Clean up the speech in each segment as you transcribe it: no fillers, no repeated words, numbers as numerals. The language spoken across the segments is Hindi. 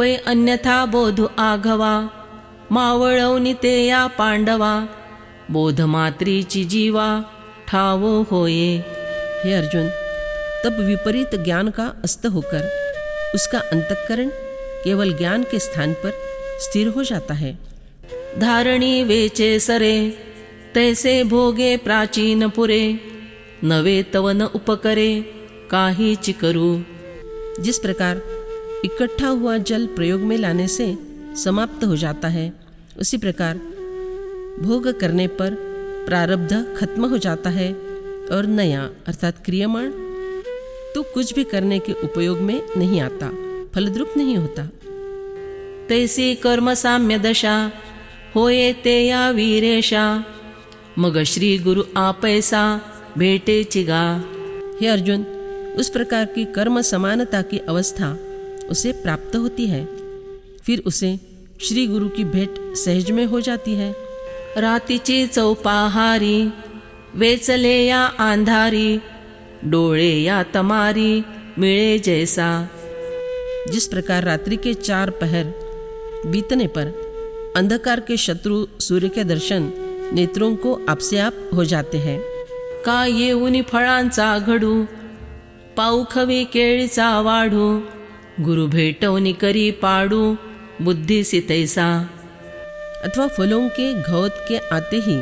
पै अन्यथा बोध आघवा, मावळवनी ते या पांडवा, बोध मात्रीची जीवा ठावो होये। हे अर्जुन, तब विपरीत ज्ञान का अस्त होकर उसका अंतःकरण केवल ज्ञान के स्थान पर स्थिर हो जाता है। धारणी वेचे सरे, तैसे भोगे प्राचीन पुरे, नवे तवन उपकरे काहीच करू। जिस प्रकार इकट्ठा हुआ जल प्रयोग में लाने से समाप्त हो जाता है, उसी प्रकार भोग करने पर प्रारब्ध खत्म हो जाता है और नया अर्थात क्रियमाण तो कुछ भी करने के उपयोग में नहीं आता, फलद्रूप नहीं होता। तैसी कर्म साम्य दशा, होये ते या वीरेशा, मग श्री गुरु आपैसा भेटे चिगा। हे अर्जुन, उस प्रकार की कर्म समानता की अवस्था उसे प्राप्त होती है, फिर उसे श्री गुरु की भेंट सहज में हो जाती है। रातीची चौपाहारी, वेचले या अंधारी, डोळे या तमारी मिळे जैसा। जिस प्रकार रात्रि के 4 पहर बीतने पर अंधकार के शत्रु सूर्य के दर्शन नेत्रों को आपसे आप हो जाते हैं। का येऊनी फळांचा घडू, पाऊखवी केळीचा वाढू, गुरु भेटवनी करी पाडू, बुद्धीसी तैसा। अथवा फलों के घौद के आते ही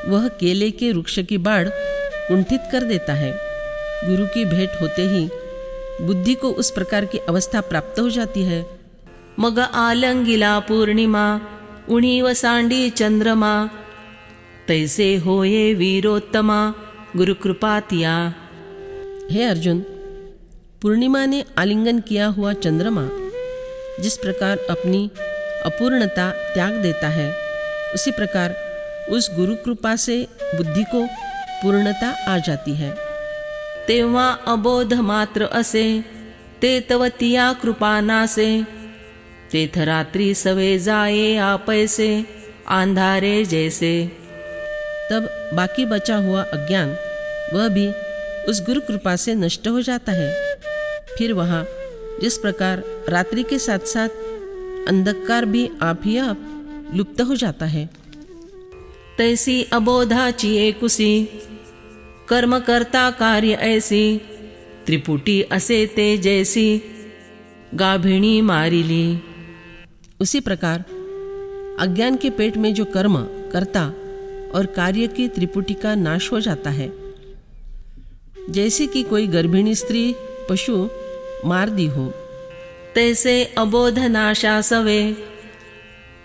वह केले के वृक्ष की बाढ़ कुंठित कर देता है। गुरु की भेंट होते ही बुद्धि को उस प्रकार की अवस्था प्राप्त हो जाती है। मग आलंगिला पूर्णिमा, उणीव सांडी चंद्रमा, तैसे होये वीरोत्तमा गुरुकृपातिया। हे अर्जुन, पूर्णिमा ने आलिंगन किया हुआ चंद्रमा जिस प्रकार अपनी अपूर्णता त्याग देता है, उसी प्रकार उस गुरु कृपा से बुद्धि को पूर्णता आ जाती है। तेव्हा अबोध मात्र असे, ते तवतिया कृपा नासे, तेथ रात्री सवे जाये आपैसे, अंधारे जैसे। तब बाकी बचा हुआ अज्ञान वह भी उस गुरु कृपा से नष्ट हो जाता है। फिर वहाँ जिस प्रकार रात्रि के साथ साथ अंधकार भी आप ही आप लुप्त हो जाता है, तैसी अबोधाची एकुसी, कर्म करता कार्य ऐसी, त्रिपुटी असे ते जैसी, गाभिणी मारिली। उसी प्रकार अज्ञान के पेट में जो कर्म करता और कार्य की त्रिपुटी का नाश हो जाता है, जैसे कि कोई गर्भिणी स्त्री पशु मार दी हो। तैसे अबोध नाशा सवे,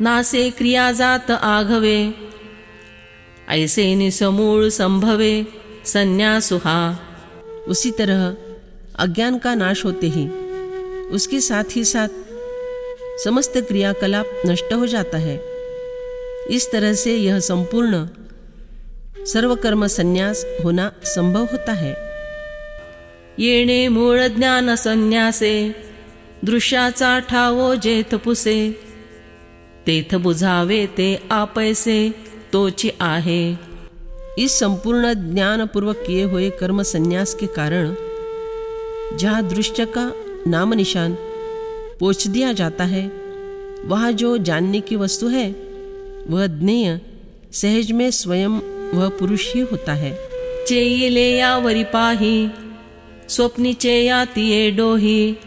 नासे क्रिया जात आघवे, ऐसे निसमूळ संभवे संन्यासुहा। उसी तरह अज्ञान का नाश होते ही उसके साथ ही साथ समस्त क्रियाकलाप नष्ट हो जाता है। इस तरह से यह संपूर्ण सर्वकर्म संन्यास होना संभव होता है। येणे मूळ ज्ञान संन्यासे, दृश्याचा ठावो जेथ पुसे, तेथ बुझावे ते आपैसे तोची आहे। इस संपूर्ण ज्ञान पूर्वक किए हुए कर्म संन्यास के कारण जहाँ दृश्य का नाम निशान पोंछ दिया जाता है, वहाँ जो जानने की वस्तु है वह ज्ञेय सहज में स्वयं वह पुरुष ही होता है। चेयिले यावरी पाही, स्वप्नीचे या तिये डोही,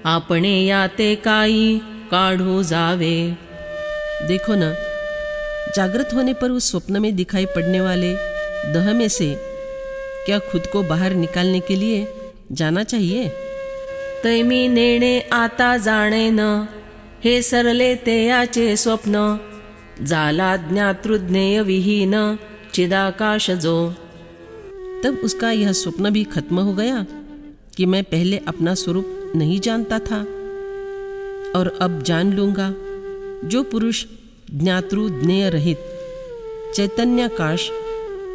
आपणे याते काई काढू जावे। देखो न, जागृत होने पर उस स्वप्न में दिखाई पड़ने वाले दह में से क्या खुद को बाहर निकालने के लिए जाना चाहिए? तैमी नेणे आता जाणे न, हे सरले ते याचे स्वप्न, जाला ज्ञातृज्ञेय विहीन चिदाकाश जो। तब उसका यह स्वप्न भी खत्म हो गया कि मैं पहले अपना स्वरूप नहीं जानता था और अब जान लूँगा। जो पुरुष ज्ञातृ ज्ञेय रहित चैतन्याकाश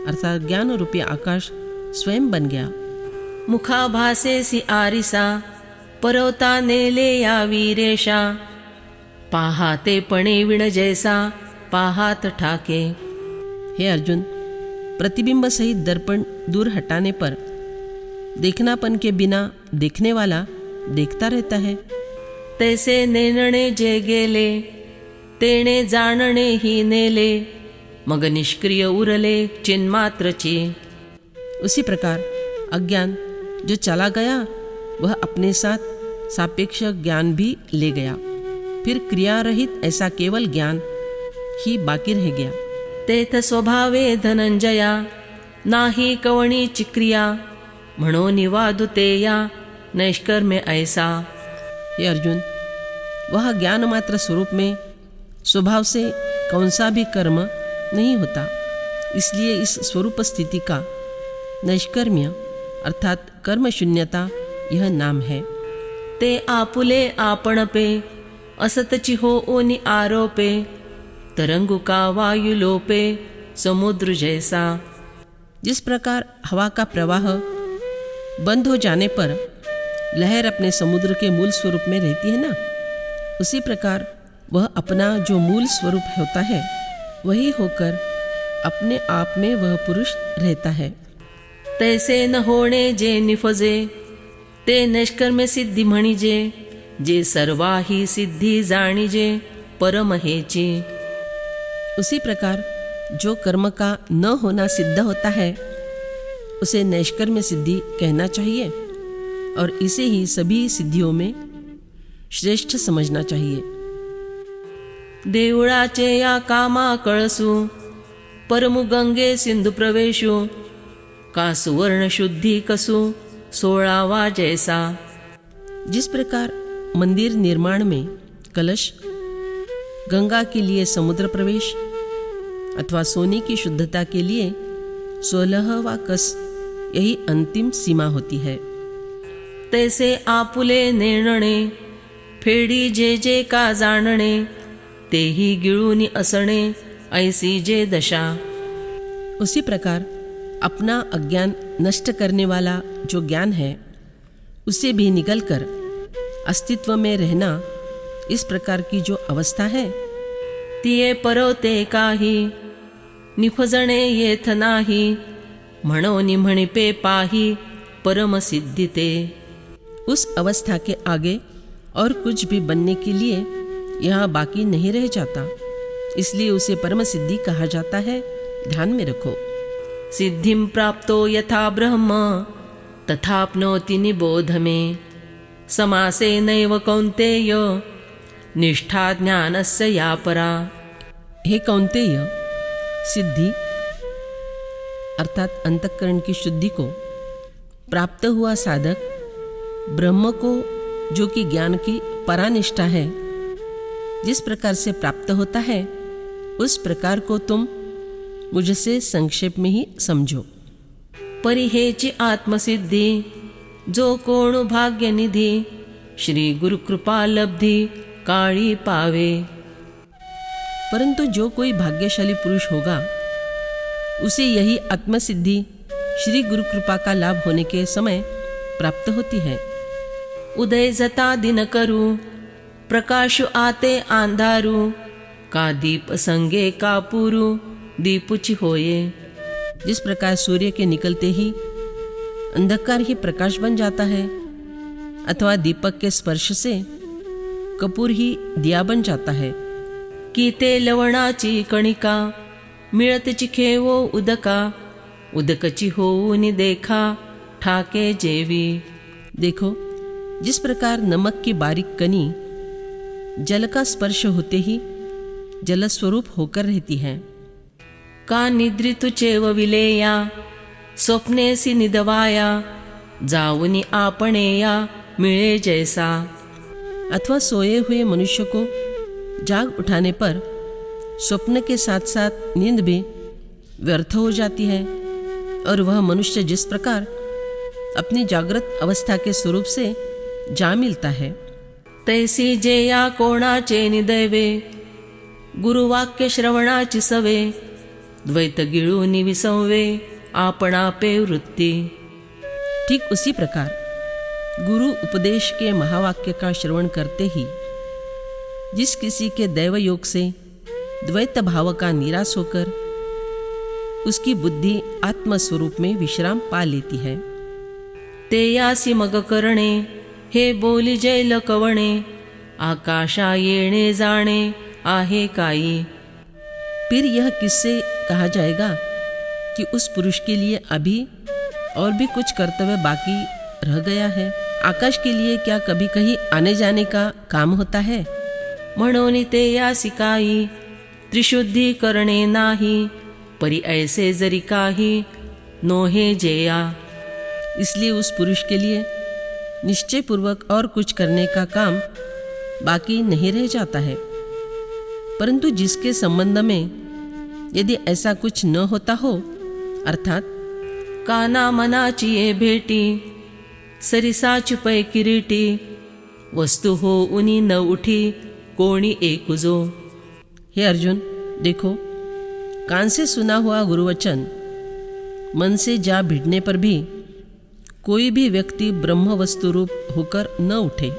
अर्थात ज्ञान रूपी आकाश स्वयं बन गया। मुखाभासे सी आरिसा, परवता नेले या वीरेशा, पाहाते पणे विण जैसा पाहात ठाके। हे अर्जुन, प्रतिबिंब सहित दर्पण दूर हटाने पर देखनापन के बिना देखने वाला देखता रहता है। तैसे नेणणे जे गेले तेणे जाणणे ही नेले मग निष्क्रिय उरले चिन्मात्रची। उसी प्रकार अज्ञान जो चला गया वह अपने साथ सापेक्ष ज्ञान भी ले गया, फिर क्रिया रहित ऐसा केवल ज्ञान ही बाकी रह गया। तेथ स्वभावे धनंजया नाही कवणीची क्रिया म्हणो निवादुतेया नैष्कर्म्य ऐसा। हे अर्जुन, वह ज्ञान मात्र स्वरूप में स्वभाव से कौन सा भी कर्म नहीं होता, इसलिए इस स्वरूप स्थिति का नैष्कर्म्य अर्थात कर्म शून्यता यह नाम है। ते आपुले आपणपे असतची हो ओनी आरोपे तरंगुका वायुलोपे समुद्र जैसा। जिस प्रकार हवा का प्रवाह बंद हो जाने पर लहर अपने समुद्र के मूल स्वरूप में रहती है ना, उसी प्रकार वह अपना जो मूल स्वरूप होता है वही होकर अपने आप में वह पुरुष रहता है। तैसे न होणे जे निफजे ते नैष्कर्म्य सिद्धी म्हणिजे जे सर्वाही सिद्धी जाणिजे परम हेची। उसी प्रकार जो कर्म का न होना सिद्ध होता है उसे नैष्कर्म्य सिद्धि कहना चाहिए और इसे ही सभी सिद्धियों में श्रेष्ठ समझना चाहिए। देवळाचे या कामा कळसू परमु गंगे सिंधु प्रवेशू का सुवर्ण शुद्धि कसु 16वां जैसा। जिस प्रकार मंदिर निर्माण में कलश, गंगा के लिए समुद्र प्रवेश अथवा सोने की शुद्धता के लिए 16वां कस यही अंतिम सीमा होती है। तैसे आपुले नेणणे फेडी जे जे का जाणणे तेही गिळूनी असणे ऐसी जे दशा। उसी प्रकार अपना अज्ञान नष्ट करने वाला जो ज्ञान है उसे भी निगलकर अस्तित्व में रहना, इस प्रकार की जो अवस्था है तिये परवते काही निफजणे येथ नाही म्हणोनी म्हणिपे पाही परम सिद्धिते। उस अवस्था के आगे और कुछ भी बनने के लिए यहाँ बाकी नहीं रह जाता, इसलिए उसे परम सिद्धि कहा जाता है। ध्यान में रखो। सिद्धिं प्राप्तो यथा ब्रह्म तथाप्नोति निबोध में समासे नैव कौन्तेय निष्ठा ज्ञानस्य या परा। हे कौन्तेय, सिद्धि अर्थात अंतःकरण की शुद्धि को प्राप्त हुआ साधक ब्रह्म को, जो कि ज्ञान की परानिष्ठा है, जिस प्रकार से प्राप्त होता है उस प्रकार को तुम मुझसे संक्षेप में ही समझो। परिहेची आत्मसिद्धि जो कोण भाग्य निधि श्री गुरु कृपा लब्धि काळी पावे। परंतु जो कोई भाग्यशाली पुरुष होगा उसे यही आत्मसिद्धि श्री गुरु कृपा का लाभ होने के समय प्राप्त होती है। उदय जता दिन करू प्रकाश आते आंधारू का दीप संगे का पुरु दीपुच होए। जिस प्रकार सूर्य के निकलते ही अंधकार ही प्रकाश बन जाता है अथवा दीपक के स्पर्श से कपूर ही दिया बन जाता है। की ते लवणाची कणिका मिळतची खेवो उदका उदकची होऊनी देखा ठाके जेवी। देखो, जिस प्रकार नमक की बारीक कनी जल का स्पर्श होते ही जलस्वरूप होकर रहती है। का निद्रितुचेव विलेया स्वप्नेसी निदवाया जाऊनी आपणेया मिळे जैसा। अथवा सोए हुए मनुष्य को जाग उठाने पर स्वप्न के साथ साथ नींद भी व्यर्थ हो जाती है और वह मनुष्य जिस प्रकार अपनी जागृत अवस्था के स्वरूप से जा मिलता है। तैसी जेया कोणाचे निदैवे गुरुवाक्य श्रवणाची सवे द्वैत गिळूनी विसंवे आपणापे वृत्ती। ठीक उसी प्रकार गुरु उपदेश के महावाक्य का श्रवण करते ही जिस किसी के दैव योग से द्वैत भाव का निराश होकर उसकी बुद्धि आत्मस्वरूप में विश्राम पा लेती है। ते यासी मग करणे हे बोली जैल कवणे आकाशा येणे जाणे आहे काई। फिर यह किससे कहा जाएगा कि उस पुरुष के लिए अभी और भी कुछ कर्तव्य बाकी रह गया है। आकाश के लिए क्या कभी कहीं आने जाने का काम होता है? म्हणून ते यासी काही त्रिशुद्धी करणे नाही, परी ऐसे जरी काही नोहे जेया। इसलिए उस पुरुष के लिए निश्चय पूर्वक और कुछ करने का काम बाकी नहीं रह जाता है, परंतु जिसके संबंध में यदि ऐसा कुछ न होता हो, अर्थात काना मनाची ये भेटी सरिसाच पै किरीटी, वस्तु हो उनी न उठी कोणी एकुजो। हे अर्जुन, देखो, कान से सुना हुआ गुरुवचन मन से जा भिड़ने पर भी कोई भी व्यक्ति ब्रह्म वस्तु रूप होकर न उठे।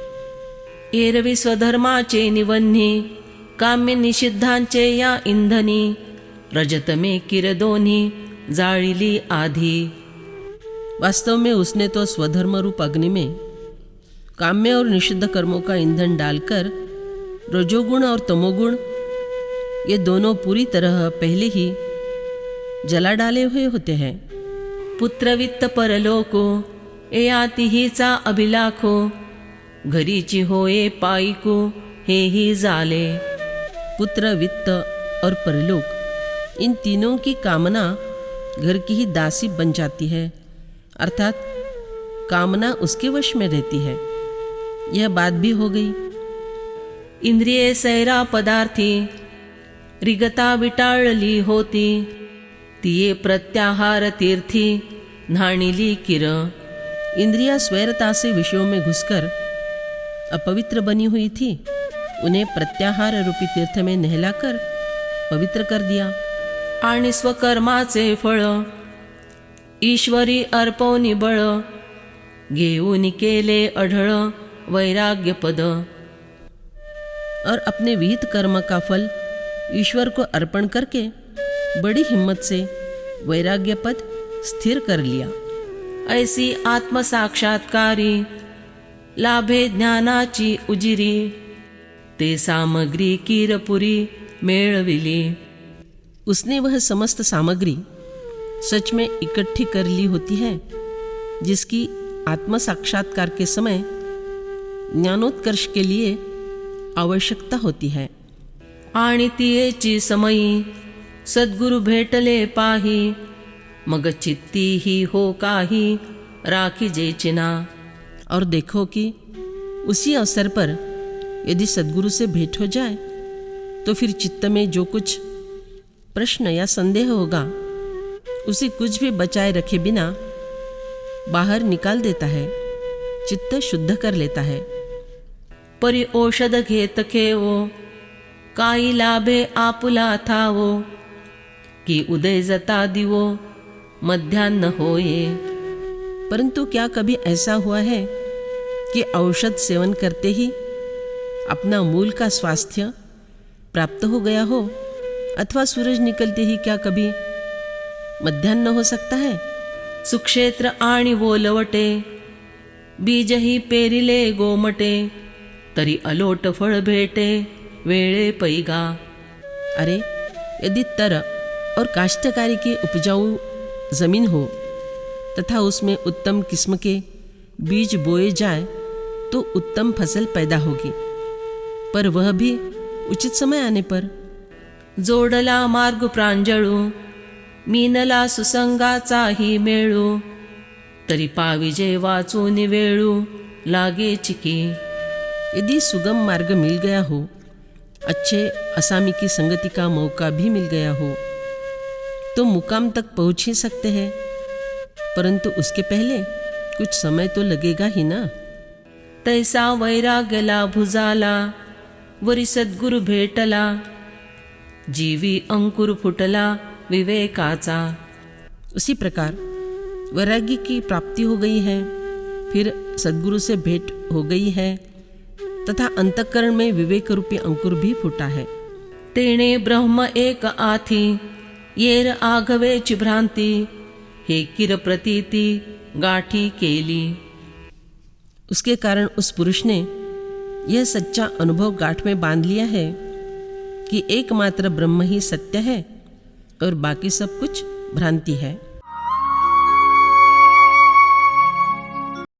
एरवी स्वधर्माचे निवन्ही काम्य निषिद्धांचे या इंधनी, रजतमे किरदोनी जाळिली आधी। वास्तव में उसने तो स्वधर्म रूप अग्नि में काम्य और निषिद्ध कर्मों का ईंधन डालकर रजोगुण और तमोगुण ये दोनों पूरी तरह पहले ही जला डाले हुए होते हैं। पुत्रवित्त परलोको एयाती हीचा अभिलाखो, घरीची होये पाईको हेही जाले। पुत्र, वित्त और परलोक, इन तीनों की कामना घर की ही दासी बन जाती है, अर्थात कामना उसके वश में रहती है। यह बात भी हो गई। इंद्रिये सैरा पदार्थी रिगता विटाळली होती, तिये प्रत्याहार तीर्थी न्हाणिली किर। इंद्रियां स्वैरता से विषयों में घुसकर अपवित्र बनी हुई थी, उन्हें प्रत्याहार रूपी तीर्थ में नहलाकर पवित्र कर दिया। आणि स्वकर्माचे फळ ईश्वरी अर्पवनी बळ, घेऊन केले अढळ वैराग्य पद। और अपने विहित कर्म का फल ईश्वर को अर्पण करके बड़ी हिम्मत से वैराग्य पद स्थिर कर लिया। ऐसी आत्मसाक्षात्कारी लाभे ज्ञानाची उजिरी, ते सामग्री कीरपुरी मेळविली। उसने वह समस्त सामग्री सच में इकट्ठी कर ली होती है जिसकी आत्म साक्षात्कार के समय ज्ञानोत्कर्ष के लिए आवश्यकता होती है। आणि तियेची समयी सद्गुरु भेटले पाही, मग चित्ती ही हो काही राखी जेचिना। और देखो कि उसी अवसर पर यदि सद्गुरु से भेंट हो जाए तो फिर चित्त में जो कुछ प्रश्न या संदेह होगा उसे कुछ भी बचाए रखे बिना बाहर निकाल देता है, चित्त शुद्ध कर लेता है। परी औषध घेत खेवो, काही लाभे आपुला थावो, की उदय जता दिवो मध्यान्ह होये। परंतु क्या कभी ऐसा हुआ है कि औषध सेवन करते ही अपना मूल का स्वास्थ्य प्राप्त हो गया हो, अथवा सूरज निकलते ही क्या कभी मध्यान्ह हो सकता है? सुक्षेत्र आणि वोलवटे, बीज ही पेरिले गोमटे, तरी अलोट फळ भेटे वेळे पैगा। अरे, यदि तर और काश्तकारी की उपजाऊ जमीन हो तथा उसमें उत्तम किस्म के बीज बोए जाए तो उत्तम फसल पैदा होगी, पर वह भी उचित समय आने पर। जोडला मार्ग प्रांजळू, मीनला सुसंगाचाही मेळू, तरी पाविजे वाचून वेळू लागे चिकी। यदि सुगम मार्ग मिल गया हो, अच्छे असामी की संगति का मौका भी मिल गया हो, तो मुकाम तक पहुंच ही सकते हैं, परंतु उसके पहले कुछ समय तो लगेगा ही ना। तैसा वैराग्यला भुजाला, वरी सद्गुरु भेटला, जीवी अंकुर फुटला विवेकाचा। उसी प्रकार वैराग्य की प्राप्ति हो गई है, फिर सद्गुरु से भेंट हो गई है तथा अंतःकरण में विवेक रूपी अंकुर भी फूटा है। तेणे ब्रह्म एक आथी, येर आघवेची भ्रांती, हे किर प्रतीति गाठी केली। उसके कारण उस पुरुष ने यह सच्चा अनुभव गांठ में बांध लिया है कि एकमात्र ब्रह्म ही सत्य है और बाकी सब कुछ भ्रांति है।